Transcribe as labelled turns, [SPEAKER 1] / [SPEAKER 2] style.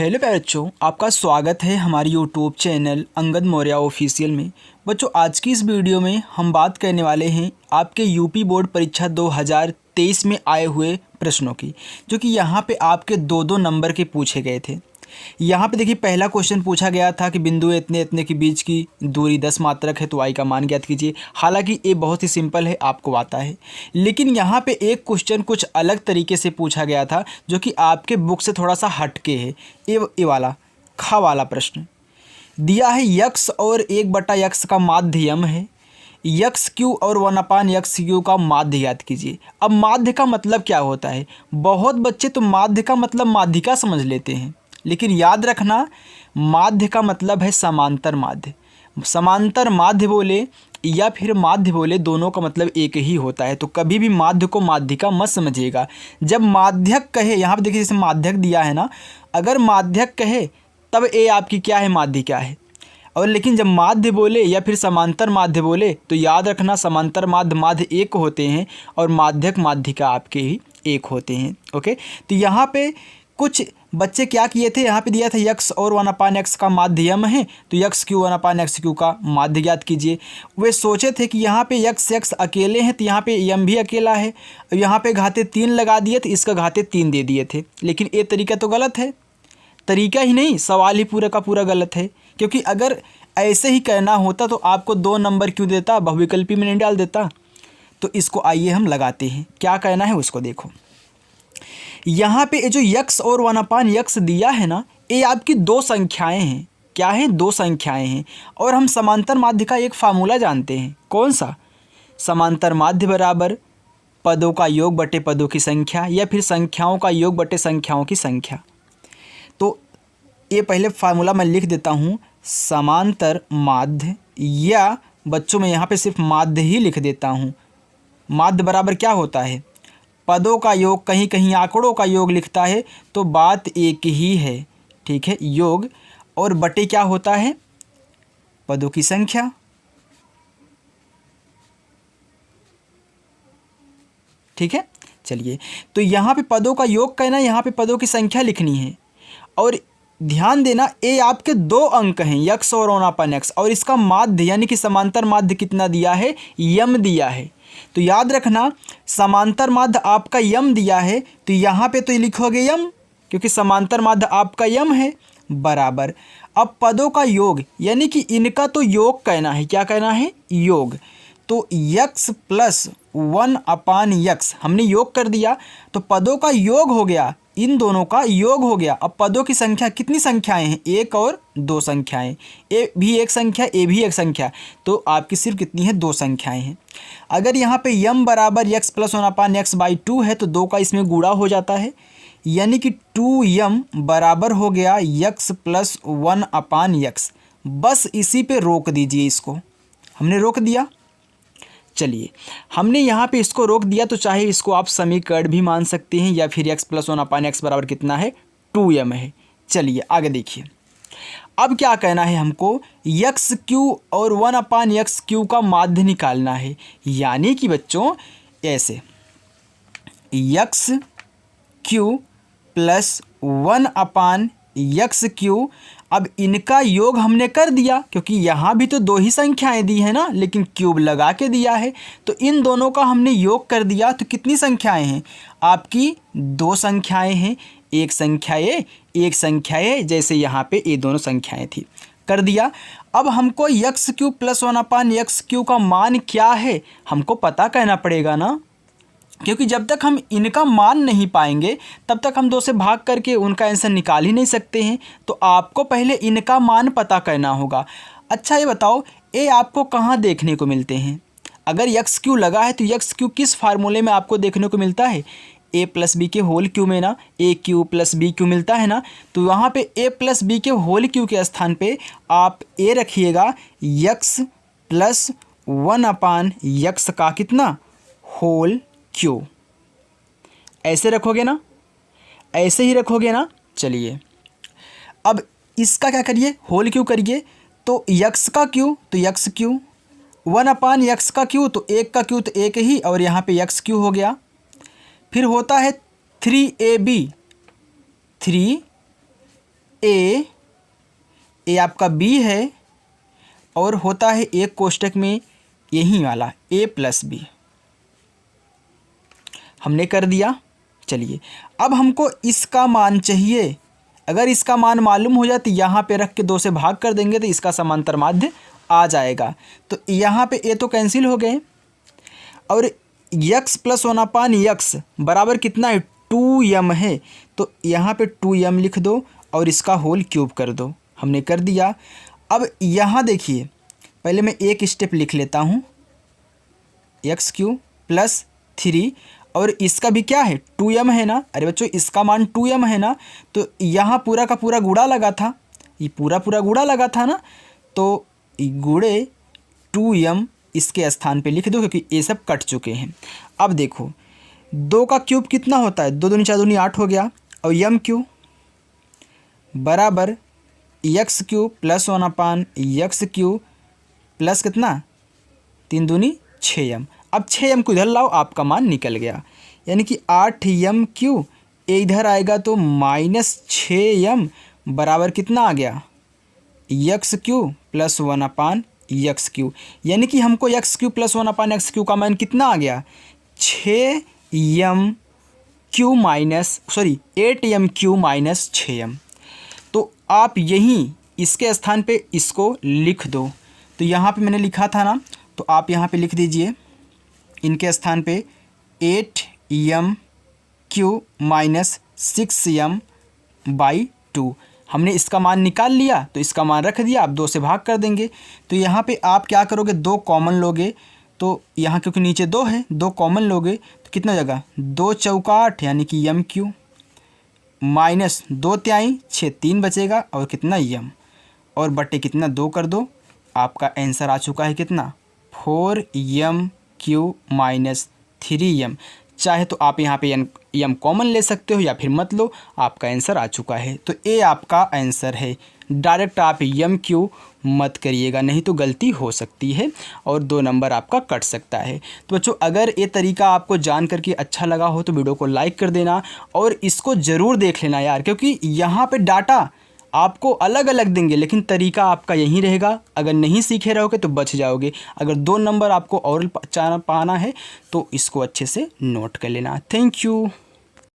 [SPEAKER 1] Hello प्यारे बच्चों, आपका स्वागत है हमारे YouTube channel Angad Maurya official में। बच्चों, आज की इस वीडियो में हम बात करने वाले हैं आपके यूपी बोर्ड परीक्षा 2023 में आए हुए प्रश्नों की, जो कि यहाँ पे आपके दो नंबर के पूछे गए थे। यहाँ पे देखिए, पहला क्वेश्चन पूछा गया था कि बिंदु इतने इतने के बीच की दूरी 10 मात्रक है, तो आई का मान ज्ञात कीजिए। हालांकि ये बहुत ही सिंपल है, आपको आता है। लेकिन यहाँ पे एक क्वेश्चन कुछ अलग तरीके से पूछा गया था, जो कि आपके बुक से थोड़ा सा हटके है। ये वाला खा वाला प्रश्न दिया है, यक्स और 1/x का माध्य यम है, यक्स क्यू और 1/x क्यू का माध्य ज्ञात कीजिए। अब माध्य का मतलब क्या होता है? बहुत बच्चे तो माध्य का मतलब माध्यिका समझ लेते हैं, लेकिन याद रखना, माध्य का मतलब है समांतर माध्य। समांतर माध्य बोले या फिर माध्य बोले, दोनों का मतलब एक ही होता है। तो कभी भी माध्य को माध्यिका मत समझिएगा। जब माध्यक कहे, यहाँ पे देखिए जैसे माध्यक दिया है ना, अगर माध्यक कहे तब ए आपकी क्या है, माध्यिका है। और लेकिन जब माध्य बोले या फिर समांतर माध्य बोले, तो याद रखना, समांतर माध्य एक होते हैं और माध्यक माध्यिका आपके ही एक होते हैं। ओके, तो यहाँ पे कुछ बच्चे क्या किए थे, यहाँ पे दिया था यक्स और 1/x का माध्य यम है, तो यक्स क्यू 1/x क्यू का माध्य ज्ञात कीजिए। वे सोचे थे कि यहाँ पे यक्स अकेले हैं, तो यहाँ पे यम भी अकेला है। यहाँ पे घाते 3 लगा दिए, तो इसका घाते 3 दे दिए थे। लेकिन ये तरीका तो गलत है। तरीका ही नहीं, सवाल ही पूरा का पूरा गलत है। क्योंकि अगर ऐसे ही करना होता तो आपको 2 नंबर क्यों देता, बहुविकल्पी में नहीं डाल देता। तो इसको आइए हम लगाते हैं, क्या कहना है उसको देखो। यहाँ पे जो यक्स और 1/x दिया है ना, ये आपकी 2 संख्याएं हैं। क्या है? 2 संख्याएं हैं। और हम समांतर माध्य का एक फार्मूला जानते हैं। कौन सा? समांतर माध्य बराबर पदों का योग बटे पदों की संख्या, या फिर संख्याओं का योग बटे संख्याओं की संख्या। तो ये पहले फार्मूला मैं लिख देता हूँ, समांतर माध्य, या बच्चों में यहाँ पे सिर्फ माध्य ही लिख देता हूँ। माध्य बराबर क्या होता है? पदों का योग, कहीं कहीं आंकड़ों का योग लिखता है, तो बात एक ही है। ठीक है, योग और बटे क्या होता है? पदों की संख्या। ठीक है, चलिए, तो यहाँ पे पदों का योग कहना, यहाँ पे पदों की संख्या लिखनी है। और ध्यान देना, ये आपके 2 अंक हैं, यक्स और 1/x, और इसका माध्य यानी कि समांतर माध्य कितना दिया है? यम दिया है। तो याद रखना, समांतर माध्य आपका यम दिया है, तो यहाँ पे तो लिखोगे यम, क्योंकि समांतर माध्य आपका यम है, बराबर। अब पदों का योग यानी कि इनका तो योग कहना है। क्या कहना है? योग। तो यक्स प्लस 1/x हमने योग कर दिया, तो पदों का योग हो गया, इन दोनों का योग हो गया। अब पदों की संख्या, कितनी संख्याएं हैं? 1 और 2 संख्याएं। ए भी एक संख्या, ए भी एक संख्या, तो आपकी सिर्फ कितनी है? 2 संख्याएं हैं। अगर यहाँ पे यम बराबर यक्स प्लस 1/x/2 है, तो 2 का इसमें गुणा हो जाता है, यानी कि 2m बराबर हो गया यक्स प्लस 1/x। बस इसी पे रोक दीजिए, इसको हमने रोक दिया। चलिए, हमने यहाँ पे इसको रोक दिया, तो चाहे इसको आप समीकरण भी मान सकते हैं, या फिर x प्लस 1/x बराबर कितना है? 2m है। चलिए आगे देखिए, अब क्या कहना है हमको? यक्स क्यू और 1/x क्यू का माध्य निकालना है। यानी कि बच्चों ऐसे, x Q plus 1/x Q, अब इनका योग हमने कर दिया, क्योंकि यहाँ भी तो 2 ही संख्याएं दी है ना, लेकिन क्यूब लगा के दिया है, तो इन दोनों का हमने योग कर दिया। तो कितनी संख्याएं हैं आपकी? 2 संख्याएं हैं, एक संख्या ए, एक संख्या ए, जैसे यहाँ पे ये दोनों संख्याएं थी, कर दिया। अब हमको x Q plus 1/x Q का मान क्या है, हमको पता कहना पड़ेगा ना, क्योंकि जब तक हम इनका मान नहीं पाएंगे, तब तक हम 2 से भाग करके उनका आंसर निकाल ही नहीं सकते हैं। तो आपको पहले इनका मान पता करना होगा। अच्छा ये बताओ, ये आपको कहाँ देखने को मिलते हैं? अगर यक्स क्यू लगा है, तो यक्स क्यू किस फार्मूले में आपको देखने को मिलता है? a प्लस बी के होल क्यू में ना, ए क्यू प्लस बी क्यू मिलता है ना। तो वहाँ पे a प्लस बी के होल क्यू के स्थान पे आप a रखिएगा, यक्स प्लस 1/x का कितना? Whole cube. ऐसे रखोगे ना, ऐसे ही रखोगे ना। चलिए, अब इसका क्या करिए? होल क्यू करिए। तो यक्स का क्यू, तो यक्स क्यू, 1/x का क्यू, तो 1 का क्यू तो 1 ही, और यहाँ पे यक्स क्यू हो गया। फिर होता है 3ab, 3 ए आपका बी है और होता है एक कोष्टक में यही वाला ए प्लस बी। हमने कर दिया। चलिए अब हमको इसका मान चाहिए। अगर इसका मान मालूम हो जाए तो यहाँ पे रख के 2 से भाग कर देंगे तो इसका समांतर माध्य आ जाएगा। तो यहाँ पे ए तो कैंसिल हो गए और यक्स प्लस 1/x बराबर कितना है 2m है। तो यहाँ पे 2m लिख दो और इसका होल क्यूब कर दो। हमने कर दिया। अब यहाँ देखिए पहले मैं एक स्टेप लिख लेता हूँ x³ प्लस 3 और इसका भी क्या है 2m है ना। अरे बच्चों इसका मान 2m है ना, तो यहाँ पूरा का पूरा गुणा लगा था, ये पूरा गुणा लगा था ना, तो गुणे 2m इसके स्थान पे लिख दो क्योंकि ये सब कट चुके हैं। अब देखो 2 का क्यूब कितना होता है 2 दूनी 4 दूनी 8 हो गया और m³ बराबर x³ प्लस 1/x³ प्लस कितना 3 दूनी 6m। अब 6m को इधर लाओ आपका मान निकल गया, यानी कि 8m³ इधर आएगा तो -6m बराबर कितना आ गया x³ प्लस 1/x³। यानी कि हमको x³ प्लस 1/x³ का मान कितना आ गया 8m³ माइनस 6m। तो आप यहीं इसके स्थान पे इसको लिख दो। तो यहाँ पे मैंने लिखा था ना, तो आप यहाँ पे लिख दीजिए इनके स्थान पे 8m³ माइनस 6m/2। हमने इसका मान निकाल लिया तो इसका मान रख दिया, आप 2 से भाग कर देंगे। तो यहाँ पे आप क्या करोगे 2 कॉमन लोगे, तो यहाँ क्योंकि नीचे 2 है 2 कॉमन लोगे तो कितना जगह 2 चौका 8 यानी कि m³ माइनस 2 तिहाई 6 3 बचेगा और कितना m और बटे कितना 2 कर दो। आपका आंसर आ चुका है कितना 4m³ माइनस 3m। चाहे तो आप यहाँ पे m कॉमन ले सकते हो या फिर मत लो, आपका आंसर आ चुका है। तो ए आपका आंसर है। डायरेक्ट आप m³ मत करिएगा, नहीं तो गलती हो सकती है और 2 नंबर आपका कट सकता है। तो बच्चों अगर ये तरीका आपको जान करके अच्छा लगा हो तो वीडियो को लाइक कर देना और इसको ज़रूर देख लेना यार, क्योंकि यहाँ पे डाटा आपको अलग अलग देंगे लेकिन तरीका आपका यही रहेगा। अगर नहीं सीखे रहोगे तो बच जाओगे। अगर 2 नंबर आपको और पाना है तो इसको अच्छे से नोट कर लेना। Thank you.